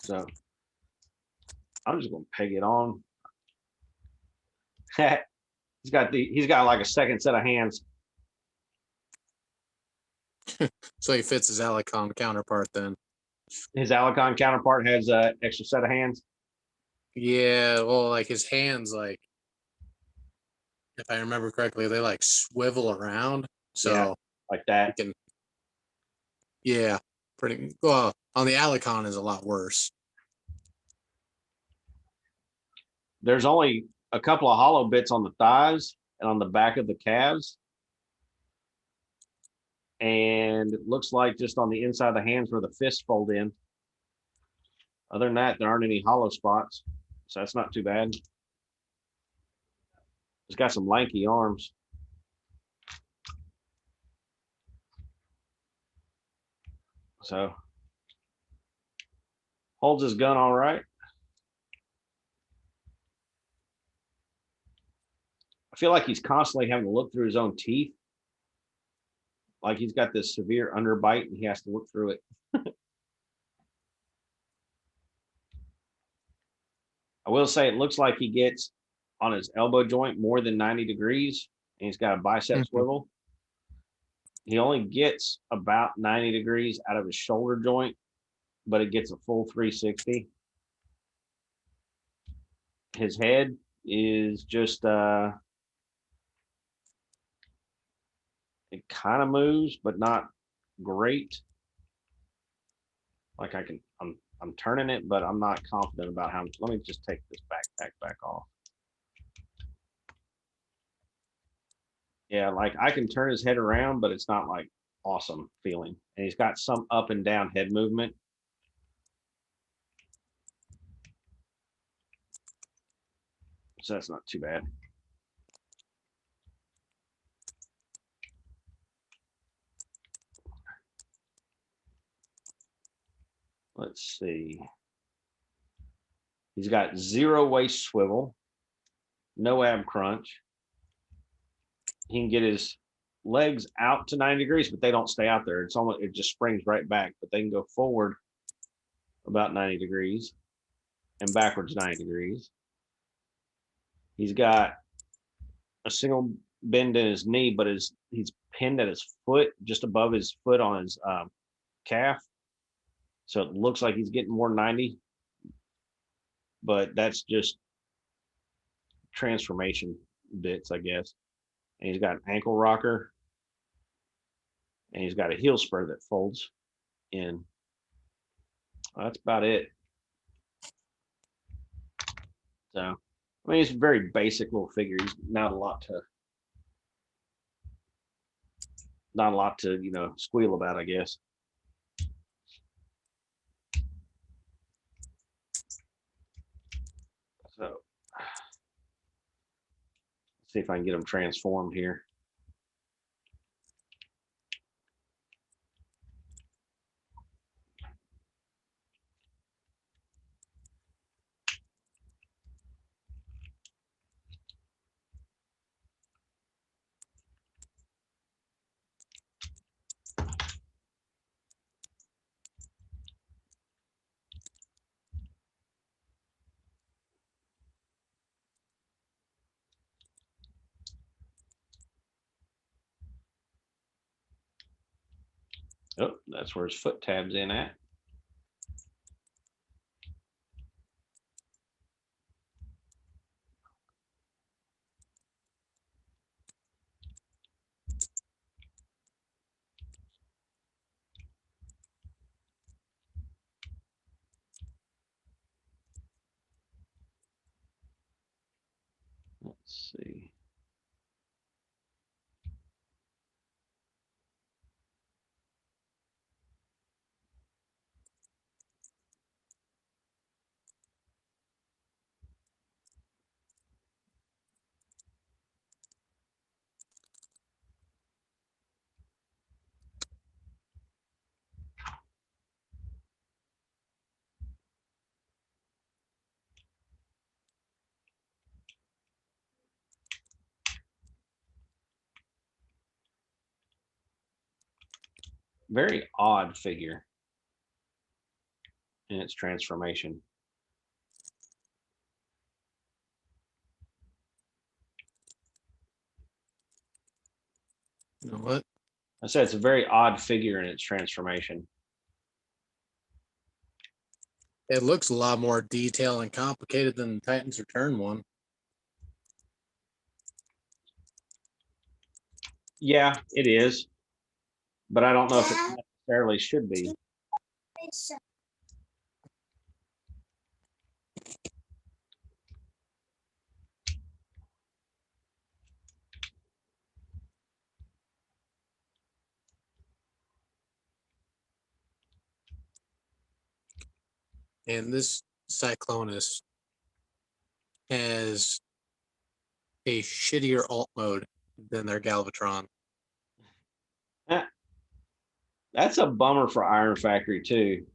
So I'm just going to peg it on. he's got like a second set of hands. So he fits his Alicon counterpart then. His Alicon counterpart has an extra set of hands. Yeah, well, like his hands, like if I remember correctly, they like swivel around. So Yeah, like that. you can, yeah, pretty well. On the Alicon is a lot worse. There's only a couple of hollow bits on the thighs and on the back of the calves. And it looks like just on the inside of the hands where the fists fold in. Other than that, there aren't any hollow spots. So that's not too bad. He's got some lanky arms. So holds his gun all right. I feel like he's constantly having to look through his own teeth. Like he's got this severe underbite and he has to look through it. I will say it looks like he gets on his elbow joint more than 90 degrees, and he's got a bicep swivel. He only gets about 90 degrees out of his shoulder joint, but it gets a full 360. His head is just it kind of moves, but not great. Like I'm turning it, but I'm not confident about how. Let me just take this backpack back off. Yeah, like I can turn his head around, but it's not like awesome feeling. And he's got some up and down head movement. So that's not too bad. Let's see. He's got zero waist swivel, no ab crunch. He can get his legs out to 90 degrees, but they don't stay out there. It's almost, it just springs right back, but they can go forward about 90 degrees and backwards 90 degrees. He's got a single bend in his knee, but he's pinned at his foot, just above his foot on his calf. So it looks like he's getting more 90, but that's just transformation bits, I guess. And he's got an ankle rocker, and he's got a heel spur that folds in. That's about it. So, I mean, it's a very basic little figure. He's not a lot to, squeal about, I guess. So, let's see if I can get him transformed here. Oh, that's where his foot tab's in at. Let's see. very odd figure in its transformation. You know what? I said it's a very odd figure in its transformation. It looks a lot more detailed and complicated than the Titans Return one. Yeah, it is, but I don't know if it necessarily should be. And this Cyclonus has a shittier alt mode than their Galvatron. That's a bummer for Iron Factory too.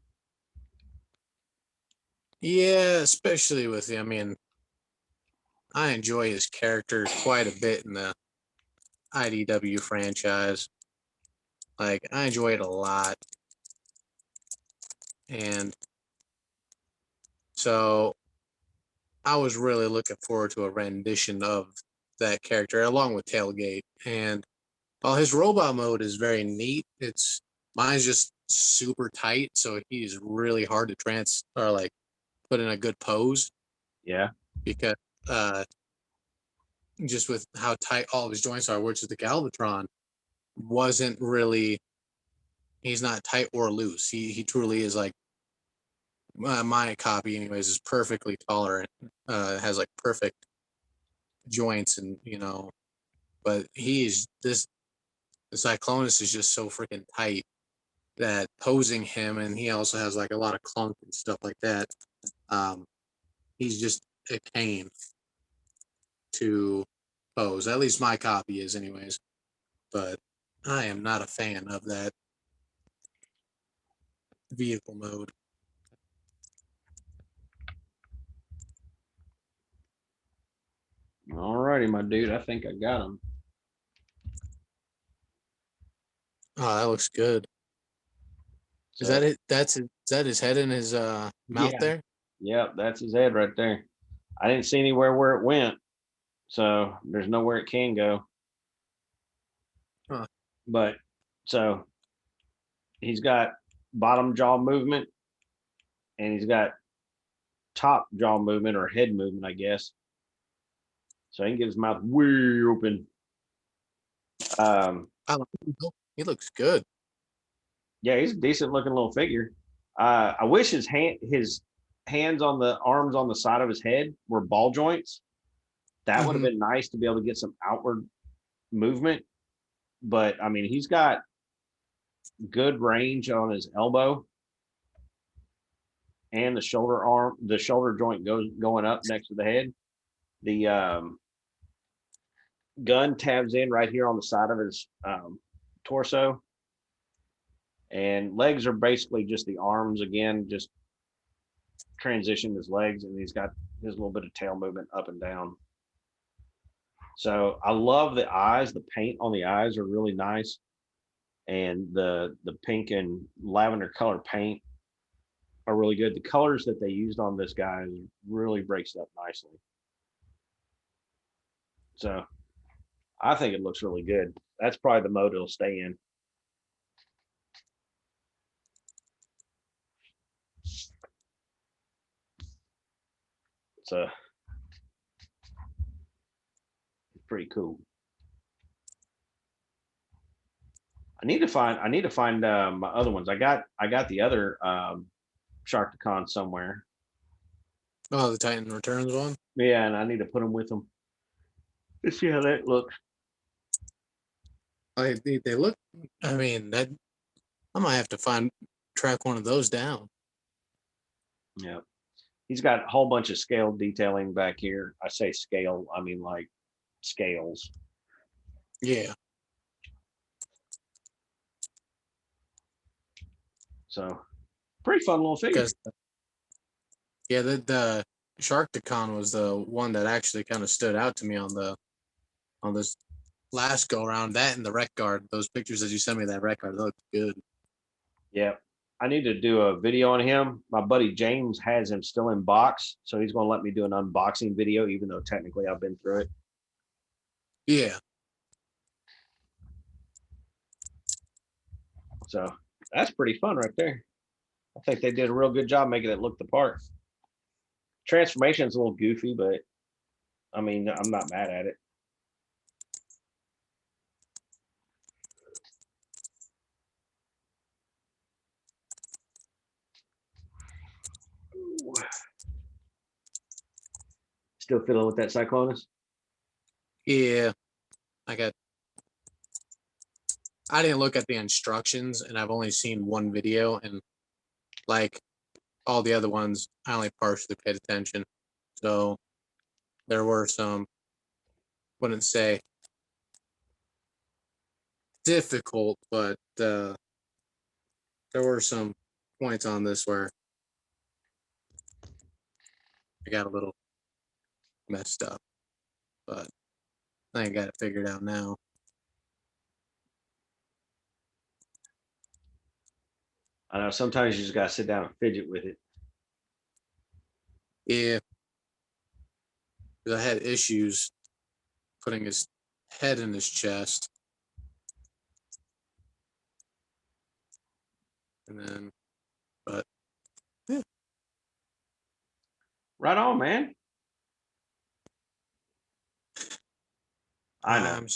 Yeah, especially with I mean, I enjoy his character quite a bit in the IDW franchise. Like, I enjoy it a lot. And so I was really looking forward to a rendition of that character along with Tailgate. And while his robot mode is very neat, mine's just super tight, so he's really hard to put in a good pose. Yeah. Because just with how tight all of his joints are, which is the Galvatron wasn't really, he's not tight or loose. He truly is like, my copy anyways is perfectly tolerant, has like perfect joints, and but the Cyclonus is just so freaking tight that posing him, and he also has like a lot of clunk and stuff like that. He's just a pain to pose. At least my copy is anyways. But I am not a fan of that vehicle mode. Alrighty, my dude. I think I got him. Oh, that looks good. So, Is that it? Is that his head and his mouth yeah. there? Yep, that's his head right there. I didn't see anywhere where it went, so there's nowhere it can go. Huh. But so he's got bottom jaw movement, and he's got top jaw movement or head movement, I guess. So he can get his mouth way open. He looks good. Yeah, he's a decent looking little figure. I wish his hands on the arms on the side of his head were ball joints. That would have been nice to be able to get some outward movement. But I mean, he's got good range on his elbow and the shoulder joint going up next to the head. The gun tabs in right here on the side of his torso, and legs are basically just the arms again, just transition his legs, and he's got his little bit of tail movement up and down. So I love the eyes. The paint on the eyes are really nice, and the pink and lavender color paint are really good. The colors that they used on this guy really breaks it up nicely. So I think it looks really good. That's probably the mode it'll stay in. So it's pretty cool. I need to find my other ones. I got the other Sharkticon somewhere. Oh, the Titan Returns one? Yeah, and I need to put them with them. Let's see how that looks. They look, I mean, that I might have to track one of those down. Yeah. He's got a whole bunch of scale detailing back here. I say scale, I mean like scales. Yeah. So pretty fun little figure. Yeah, the Sharkticon was the one that actually kind of stood out to me on this last go around. That and the Wreck Guard, those pictures that you sent me, that Wreck Guard, looked good. Yeah. I need to do a video on him. My buddy James has him still in box, so he's going to let me do an unboxing video, even though technically I've been through it. Yeah. So that's pretty fun right there. I think they did a real good job making it look the part. Transformation's a little goofy, but I mean, I'm not mad at it. Ooh. Still fiddling with that Cyclonus? Yeah. I didn't look at the instructions, and I've only seen one video, and like all the other ones, I only partially paid attention. So there were some, wouldn't say difficult, but there were some points on this where I got a little messed up, but I got it figured out now. I know sometimes you just got to sit down and fidget with it. Yeah, because I had issues putting his head in his chest, and then, but yeah, Right on, man. I know.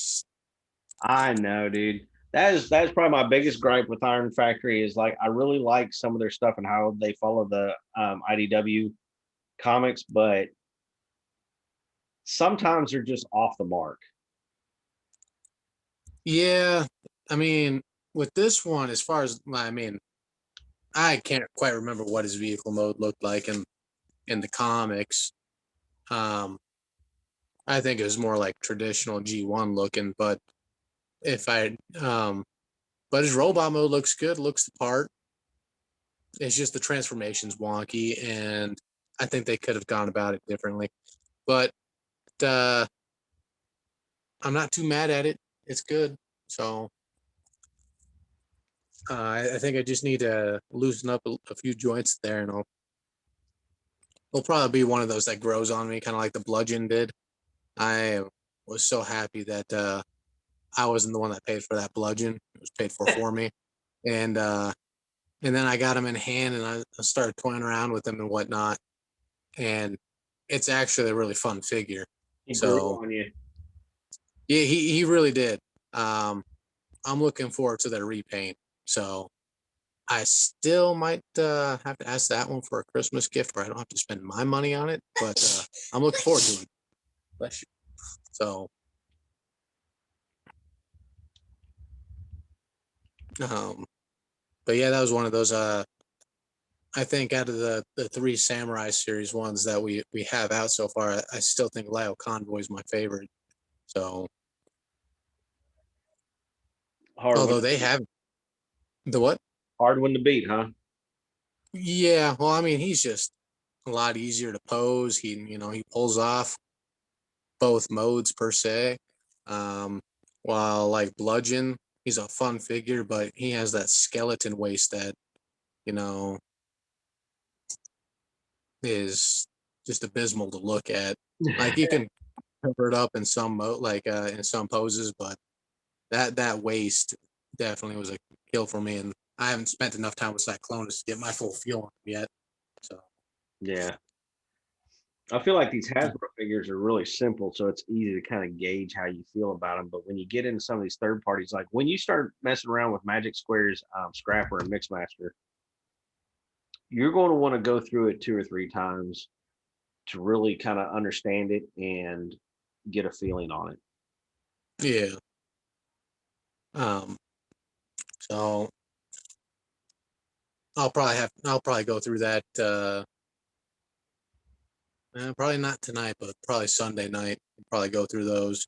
I know, dude. That's probably my biggest gripe with Iron Factory is like I really like some of their stuff and how they follow the IDW comics, but sometimes they're just off the mark. Yeah. I mean, with this one, as far as I mean, I can't quite remember what his vehicle mode looked like in the comics. I think it was more like traditional G1 looking, but if I but his robot mode looks good, looks the part. It's just the transformation's wonky, and I think they could have gone about it differently. But I'm not too mad at it. It's good. So I think I just need to loosen up a few joints there, and it'll probably be one of those that grows on me, kind of like the bludgeon did. I was so happy that I wasn't the one that paid for that bludgeon. It was paid for me, and then I got him in hand, and I started toying around with him and whatnot, and it's actually a really fun figure. He grew So on you. yeah, he really did. I'm looking forward to their repaint. So I still might have to ask that one for a Christmas gift where I don't have to spend my money on it, but I'm looking forward to it. Bless you. So, but yeah, that was one of those. I think out of the three Samurai series ones that we have out so far, I still think Lyle Convoy is my favorite. So, Hard although one, they have the what? hard one to beat, huh? Yeah, well, I mean, he's just a lot easier to pose. He pulls off both modes per se. While like Bludgeon, he's a fun figure, but he has that skeleton waist that you know is just abysmal to look at. Like you can cover it up in some like in some poses, but that waist definitely was a kill for me, and I haven't spent enough time with Cyclonus to get my full feel on him yet. So Yeah. I feel like these Hasbro figures are really simple, so it's easy to kind of gauge how you feel about them. But when you get into some of these third parties, like when you start messing around with Magic Square's Scrapper and Mixmaster, you're going to want to go through it 2 or 3 times to really kind of understand it and get a feeling on it. yeah. Um, so I'll probably go through that probably not tonight, but probably Sunday night. Probably go through those.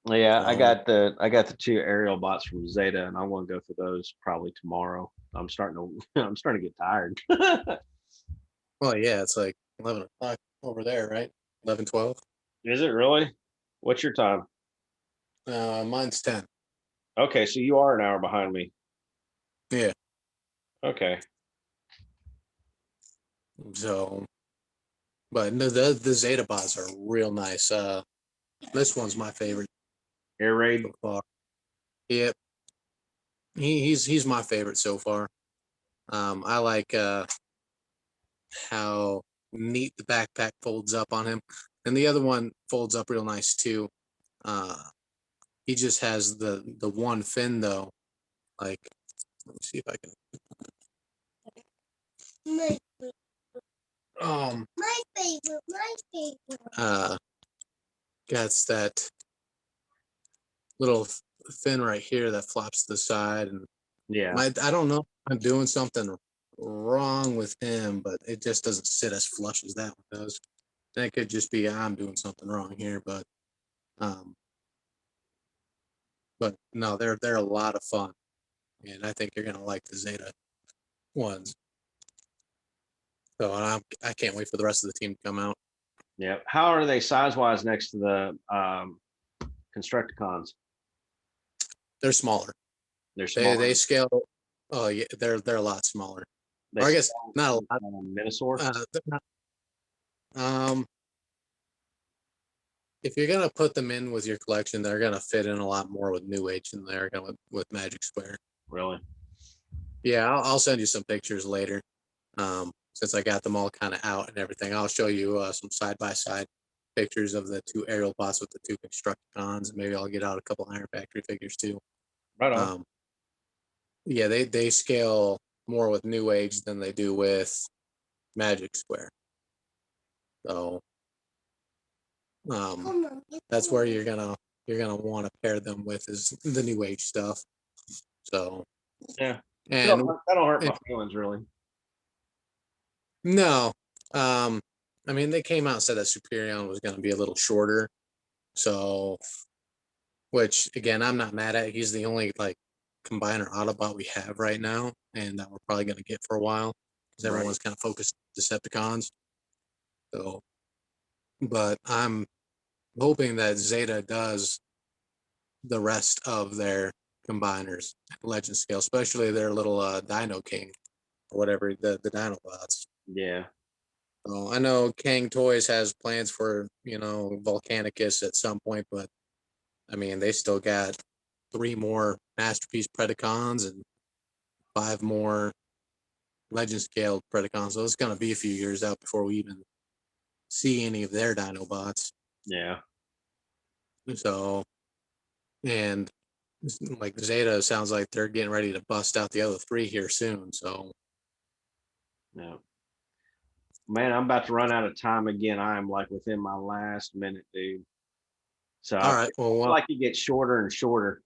Yeah, I So got the 2 aerial bots from Zeta, and I want to go through those probably tomorrow. I'm starting to I'm starting to get tired. well, yeah, it's like 11 o'clock over there, right? 11, 12. Is it really? What's your time? Mine's 10. Okay, so you are an hour behind me. Yeah. Okay. So, but no, the Zeta bots are real nice. This one's my favorite Air raid. so far. Yep, he's my favorite so far. I like how neat the backpack folds up on him, and the other one folds up real nice too. He just has the one fin though. Like, let me see if I can. My favorite. Gets that little fin right here that flops to the side, and Yeah. I don't know if I'm doing something wrong with him, but it just doesn't sit as flush as that one does. And it could just be I'm doing something wrong here, um, but no, they're a lot of fun, and I think you're gonna like the Zeta ones. So I can't wait for the rest of the team to come out. Yeah. How are they size wise next to the Constructicons? They're smaller. They're smaller. They scale. Oh yeah, they're a lot smaller. They Or I guess scale not a lot. Minosaur. They're not, if you're gonna put them in with your collection, they're gonna fit in a lot more with New Age than they're gonna with Magic Square. Really? Yeah, I'll send you some pictures later. Since I got them all kind of out and everything, I'll show you some side by side pictures of the two aerial bots with the two Constructicons, and maybe I'll get out a couple Iron Factory figures too. Right on. Yeah, they scale more with New Age than they do with Magic Square. So that's where you're gonna want to pair them with is the New Age stuff. So Yeah. and That don't hurt my feelings really. no, I mean they came out and said that Superion was going to be a little shorter. So, which again I'm not mad at. He's the only like combiner Autobot we have right now, and that we're probably going to get for a while because everyone's kind of focused on Decepticons. So, but I'm hoping that Zeta does the rest of their combiners, Legend scale, especially their little Dino King or whatever the Dino bots. Yeah. So I know Kang Toys has plans for Volcanicus at some point, but I mean they still got 3 more Masterpiece Predacons and 5 more Legend scale Predacons. So it's gonna be a few years out before we even see any of their Dino bots. Yeah. So and like Zeta sounds like they're getting ready to bust out the other 3 here soon. So Yeah. Man, I'm about to run out of time again. I am like within my last minute, dude. So all I right, feel like it gets shorter and shorter.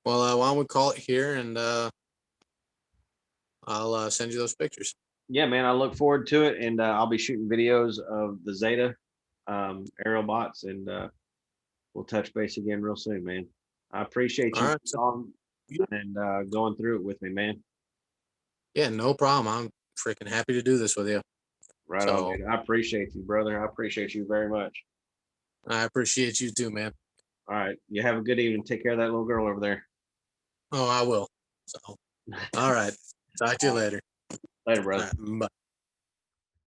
well, why don't we call it here, and I'll send you those pictures. Yeah, man, I look forward to it, and I'll be shooting videos of the Zeta aerial bots, and we'll touch base again real soon, man. I appreciate All you right, so, on and going through it with me, man. yeah, no problem. I'm freaking happy to do this with you. Right on, So dude. I appreciate you, brother. I appreciate you very much. I appreciate you too, man. All right, you have a good evening. Take care of that little girl over there. Oh, I will. So, all right. Talk to you later. Later, All brother. right, bye.